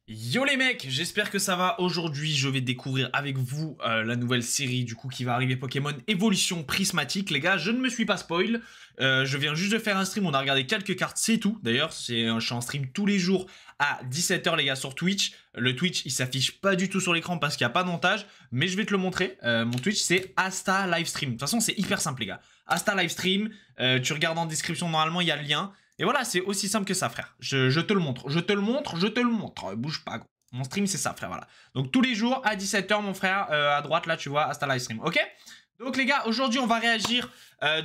Yo les mecs, j'espère que ça va. Aujourd'hui, je vais découvrir avec vous la nouvelle série du coup qui va arriver, Pokémon Évolution Prismatique. Les gars, je ne me suis pas spoil. Je viens juste de faire un stream, on a regardé quelques cartes, c'est tout. D'ailleurs, je suis en stream tous les jours à 17 h les gars sur Twitch. Le Twitch, il s'affiche pas du tout sur l'écran parce qu'il n'y a pas de montage, mais je vais te le montrer. Mon Twitch, c'est Asta Livestream. De toute façon, c'est hyper simple les gars. Asta Livestream, tu regardes en description, normalement, il y a le lien. Et voilà, c'est aussi simple que ça, frère. Je te le montre, je te le montre, je te le montre. Bouge pas, gros. Mon stream, c'est ça, frère, voilà. Donc, tous les jours, à 17 h mon frère, à droite, là, tu vois, Asta Livestream, ok? Donc, les gars, aujourd'hui, on va réagir,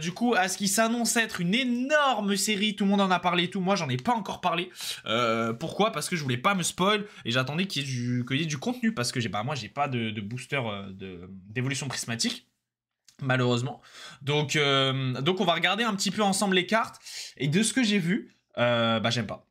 du coup, à ce qui s'annonce être une énorme série. Tout le monde en a parlé et tout. Moi, j'en ai pas encore parlé. Pourquoi? Parce que je voulais pas me spoil et j'attendais qu'il y ait du contenu. Parce que moi, j'ai pas de booster d'évolution prismatique. Malheureusement. Donc, on va regarder un petit peu ensemble les cartes. Et de ce que j'ai vu, j'aime pas.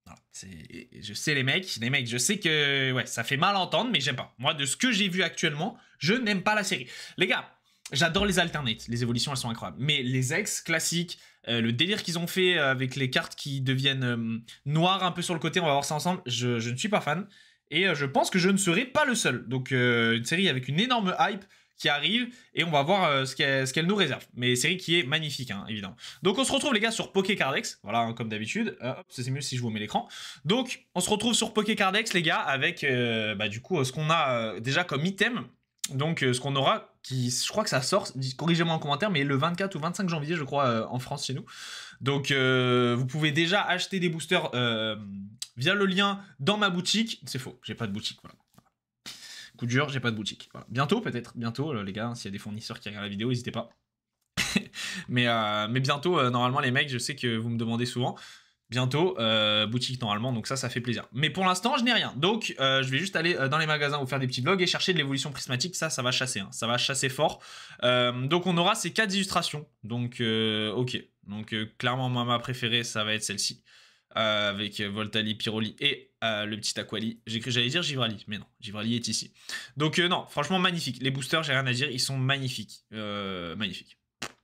Voilà, je sais les mecs, je sais que ouais, ça fait mal à entendre, mais j'aime pas. Moi, de ce que j'ai vu actuellement, je n'aime pas la série. Les gars, j'adore les alternates. Les évolutions, elles sont incroyables. Mais les ex classiques, le délire qu'ils ont fait avec les cartes qui deviennent noires un peu sur le côté, on va voir ça ensemble, je ne suis pas fan. Et je pense que je ne serai pas le seul. Donc, une série avec une énorme hype qui arrive et on va voir ce qu'elle nous réserve. Mais série qui est magnifique, hein, évidemment. Donc on se retrouve les gars sur Pokécardex, voilà, hein, comme d'habitude. Hop, c'est mieux si je vous mets l'écran. Donc on se retrouve sur Pokécardex les gars avec du coup ce qu'on a déjà comme item. Donc ce qu'on aura, je crois que ça sort, corrigez-moi en commentaire, mais le 24 ou 25 janvier je crois en France chez nous. Donc vous pouvez déjà acheter des boosters via le lien dans ma boutique. C'est faux, j'ai pas de boutique, voilà. Coup dur, j'ai pas de boutique. Voilà. Bientôt, peut-être, bientôt, les gars, s'il y a des fournisseurs qui regardent la vidéo, n'hésitez pas. mais bientôt, normalement, les mecs, je sais que vous me demandez souvent. Bientôt, boutique normalement, donc ça fait plaisir. Mais pour l'instant, je n'ai rien. Donc, je vais juste aller dans les magasins ou faire des petits vlogs et chercher de l'évolution prismatique. Ça va chasser, hein. Ça va chasser fort. Donc, on aura ces 4 illustrations. Donc, ok. Donc, clairement, moi, ma préférée, ça va être celle-ci. Avec Voltali, Pyroli et le petit Aquali. J'allais dire Givrali, mais non, Givrali est ici. Donc non, franchement magnifique. Les boosters, j'ai rien à dire, ils sont magnifiques. Magnifique.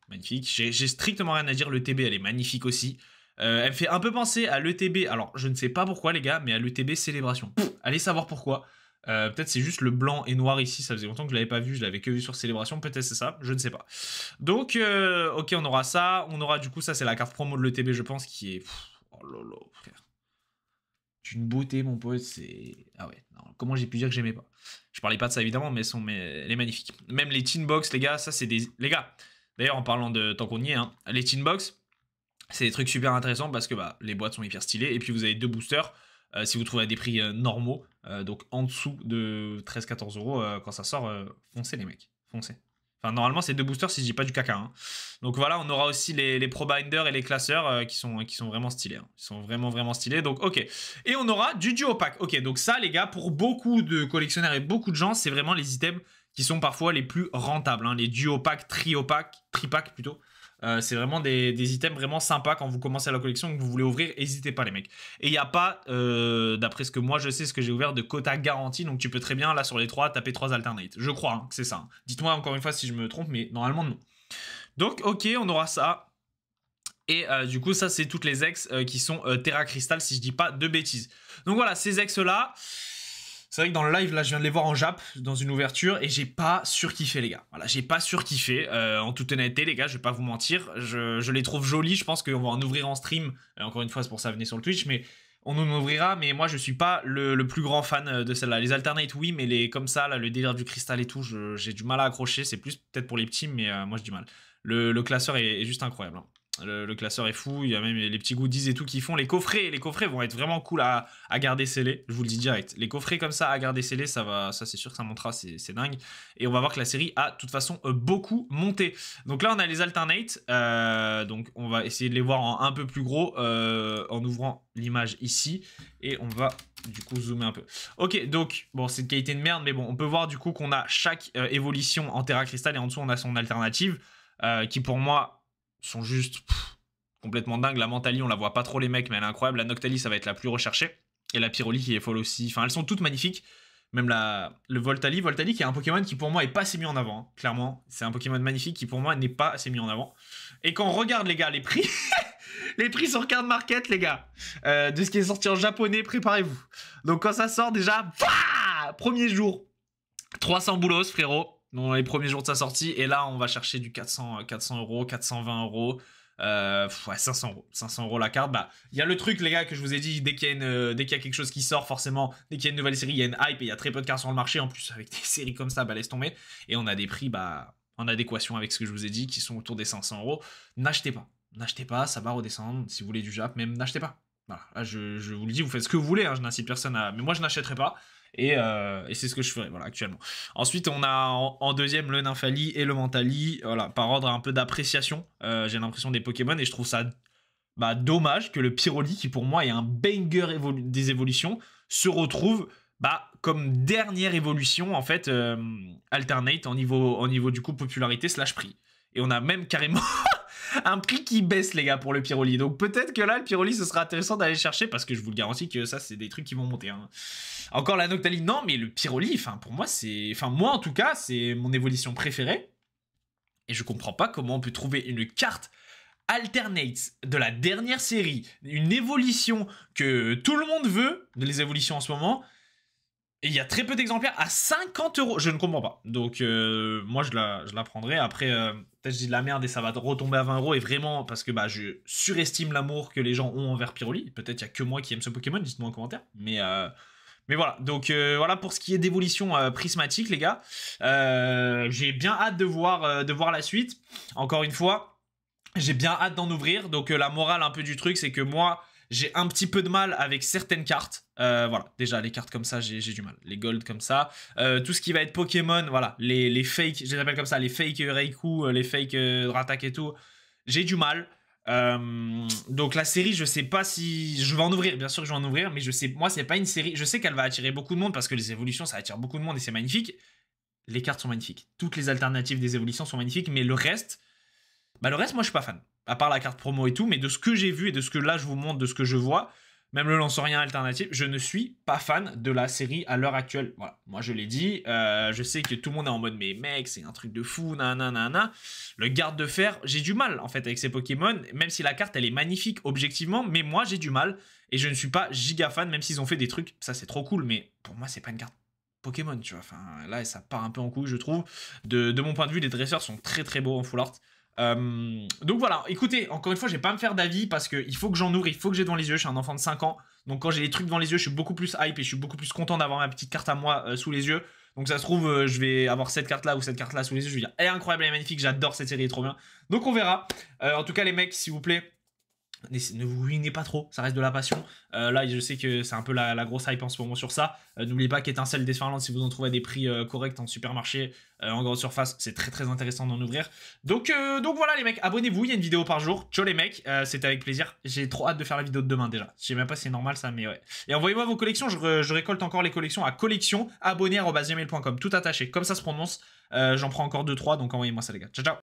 Magnifique. J'ai strictement rien à dire. Le TB, elle est magnifique aussi. Elle me fait un peu penser à l'ETB. Alors, je ne sais pas pourquoi, les gars, mais à l'ETB Célébration. Allez savoir pourquoi. Peut-être c'est juste le blanc et noir ici. Ça faisait longtemps que je l'avais pas vu. Je l'avais que vu sur Célébration. Peut-être c'est ça. Je ne sais pas. Donc, ok, on aura ça. On aura du coup, ça, c'est la carte promo de l'ETB, je pense, qui est... Oh lolo, frère. Une beauté, mon pote, c'est... Ah ouais, non, comment j'ai pu dire que j'aimais pas? Je parlais pas de ça, évidemment, mais elle est magnifique. Même les Teen Box, les gars, ça, c'est des... Les gars, d'ailleurs, en parlant de... Tant qu'on y est, hein, les Teen Box, c'est des trucs super intéressants parce que les boîtes sont hyper stylées. Et puis, vous avez 2 boosters, si vous trouvez à des prix normaux, donc en dessous de 13-14 € quand ça sort, foncez, les mecs, foncez. Enfin, normalement, c'est 2 boosters si je dis pas du caca. Hein. Donc voilà, on aura aussi les Pro Binders et les classeurs qui sont vraiment stylés. Hein. Ils sont vraiment stylés. Donc, ok. Et on aura du duo pack. Ok, donc ça, les gars, pour beaucoup de collectionneurs et beaucoup de gens, c'est vraiment les items qui sont parfois les plus rentables. Hein. Les duo pack, trio pack, tripack plutôt. C'est vraiment des items vraiment sympas quand vous commencez la collection que vous voulez ouvrir. N'hésitez pas, les mecs. Et il n'y a pas, d'après ce que moi je sais, ce que j'ai ouvert, de quota garanti. Donc tu peux très bien, là sur les 3, taper 3 alternates. Je crois hein, que c'est ça. Hein. Dites-moi encore une fois si je me trompe, mais normalement non. Donc ok, on aura ça. Et du coup, ça c'est toutes les ex qui sont Terra Crystal, si je dis pas de bêtises. Donc voilà, ces ex là. C'est vrai que dans le live, là, je viens de les voir en Jap, dans une ouverture, et j'ai pas surkiffé, les gars. Voilà, j'ai pas surkiffé. En toute honnêteté, les gars, je vais pas vous mentir. Je les trouve jolis. Je pense qu'on va en ouvrir en stream. Encore une fois, c'est pour ça, venez sur le Twitch, mais on en ouvrira. Mais moi, je suis pas le plus grand fan de celle-là. Les alternates, oui, mais les comme ça, là, le délire du cristal et tout, j'ai du mal à accrocher. C'est plus peut-être pour les petits, mais moi, j'ai du mal. Le classeur est juste incroyable. Hein. Le classeur est fou, il y a même les petits goodies et tout qui font. Les coffrets vont être vraiment cool à garder scellés, je vous le dis direct. Les coffrets comme ça à garder scellés, ça c'est sûr que ça montera, c'est dingue. Et on va voir que la série a de toute façon beaucoup monté. Donc là on a les alternates, donc on va essayer de les voir en un peu plus gros en ouvrant l'image ici. Et on va du coup zoomer un peu. Ok, donc bon c'est de qualité de merde, mais bon on peut voir du coup qu'on a chaque évolution en Terra Crystal et en dessous on a son alternative qui pour moi sont juste complètement dingues. La Mentali, on la voit pas trop les mecs, mais elle est incroyable. La Noctali, ça va être la plus recherchée. Et la Pyroli qui est folle aussi. Enfin, elles sont toutes magnifiques. Même le Voltali qui est un Pokémon qui pour moi est pas assez mis en avant. Hein. Clairement, c'est un Pokémon magnifique qui pour moi n'est pas assez mis en avant. Et quand on regarde les gars les prix, les prix sur Card Market, les gars. De ce qui est sorti en japonais, préparez-vous. Donc quand ça sort déjà, premier jour, 300 boulos, frérot. Dans les premiers jours de sa sortie. Et là, on va chercher du 400 euros, 420 euros. Ouais, 500 euros. 500 euros la carte. Bah, il y a le truc, les gars, que je vous ai dit. Dès qu'il y a quelque chose qui sort, forcément, dès qu'il y a une nouvelle série, il y a une hype et il y a très peu de cartes sur le marché. En plus, avec des séries comme ça, bah, laisse tomber. Et on a des prix, bah, en adéquation avec ce que je vous ai dit, qui sont autour des 500 euros. N'achetez pas. N'achetez pas, ça va redescendre. Si vous voulez du Jap, même n'achetez pas. Voilà, là, je vous le dis, vous faites ce que vous voulez. Hein, je n'incite personne à. Mais moi, je n'achèterai pas. Et c'est ce que je ferai, voilà, actuellement. Ensuite, on a en deuxième le Nymphali et le Mentali. Voilà, par ordre un peu d'appréciation. J'ai l'impression des Pokémon et je trouve ça dommage que le Pyroli, qui pour moi est un banger des évolutions, se retrouve comme dernière évolution, en fait, alternate en niveau du coup popularité / prix. Et on a même carrément un prix qui baisse, les gars, pour le Pyroli. Donc peut-être que là, le Pyroli, ce sera intéressant d'aller chercher, parce que je vous le garantis que ça, c'est des trucs qui vont monter. Hein. Encore la Noctali, non, mais le Pyroli, pour moi, c'est... moi, en tout cas, c'est mon évolution préférée. Et je comprends pas comment on peut trouver une carte alternate de la dernière série, une évolution que tout le monde veut, les évolutions en ce moment, et il y a très peu d'exemplaires à 50 euros. Je ne comprends pas. Donc, moi, je la prendrai. Après, peut-être je dis de la merde et ça va retomber à 20 euros. Et vraiment, parce que je surestime l'amour que les gens ont envers Pyroli. Peut-être il n'y a que moi qui aime ce Pokémon. Dites-moi en commentaire. Mais voilà. Donc, voilà pour ce qui est d'évolution prismatique, les gars. J'ai bien hâte de voir la suite. Encore une fois, j'ai bien hâte d'en ouvrir. Donc, la morale un peu du truc, c'est que moi... j'ai un petit peu de mal avec certaines cartes. Voilà, déjà, les cartes comme ça, j'ai du mal. Les gold comme ça. Tout ce qui va être Pokémon, voilà, les fakes, je les appelle comme ça, les fakes Reiku, les fakes Ratak et tout, j'ai du mal. Donc la série, je sais pas si... je vais en ouvrir, bien sûr que je vais en ouvrir, mais je sais, moi, c'est pas une série... je sais qu'elle va attirer beaucoup de monde parce que les évolutions, ça attire beaucoup de monde et c'est magnifique. Les cartes sont magnifiques. Toutes les alternatives des évolutions sont magnifiques, mais le reste, moi, je suis pas fan. À part la carte promo et tout, mais de ce que j'ai vu et de ce que là je vous montre, de ce que je vois, même le lanceur-rien alternatif, je ne suis pas fan de la série à l'heure actuelle. Voilà, moi je l'ai dit, je sais que tout le monde est en mode mais mec, c'est un truc de fou, nanana. Le garde de fer, j'ai du mal en fait avec ces Pokémon, même si la carte elle est magnifique objectivement, mais moi j'ai du mal et je ne suis pas giga fan, même s'ils ont fait des trucs, ça c'est trop cool, mais pour moi c'est pas une carte Pokémon, tu vois. Là ça part un peu en couille je trouve. De mon point de vue, les dresseurs sont très très beaux en full art. Donc voilà, écoutez, encore une fois, je vais pas me faire d'avis parce qu'il faut que j'en ouvre, il faut que j'ai devant les yeux. Je suis un enfant de 5 ans, donc quand j'ai les trucs devant les yeux, je suis beaucoup plus hype et je suis beaucoup plus content d'avoir ma petite carte à moi sous les yeux. Donc ça se trouve, je vais avoir cette carte là ou cette carte là sous les yeux. Je vais dire, elle est incroyable, elle est magnifique, j'adore cette série, elle est trop bien. Donc on verra. En tout cas, les mecs, s'il vous plaît, ne vous ruinez pas trop, ça reste de la passion. Là, je sais que c'est un peu la grosse hype en ce moment sur ça. N'oubliez pas qu'Étincelle d'Esferland, si vous en trouvez à des prix corrects en supermarché, en grande surface, c'est très très intéressant d'en ouvrir. Donc voilà les mecs, abonnez-vous, il y a une vidéo par jour. Ciao les mecs, c'était avec plaisir. J'ai trop hâte de faire la vidéo de demain déjà. Je sais même pas si c'est normal ça, mais ouais. Et envoyez-moi vos collections, je récolte encore les collections à collection abonné@gmail.com, tout attaché, comme ça se prononce. J'en prends encore 2-3, donc envoyez-moi ça les gars. Ciao ciao.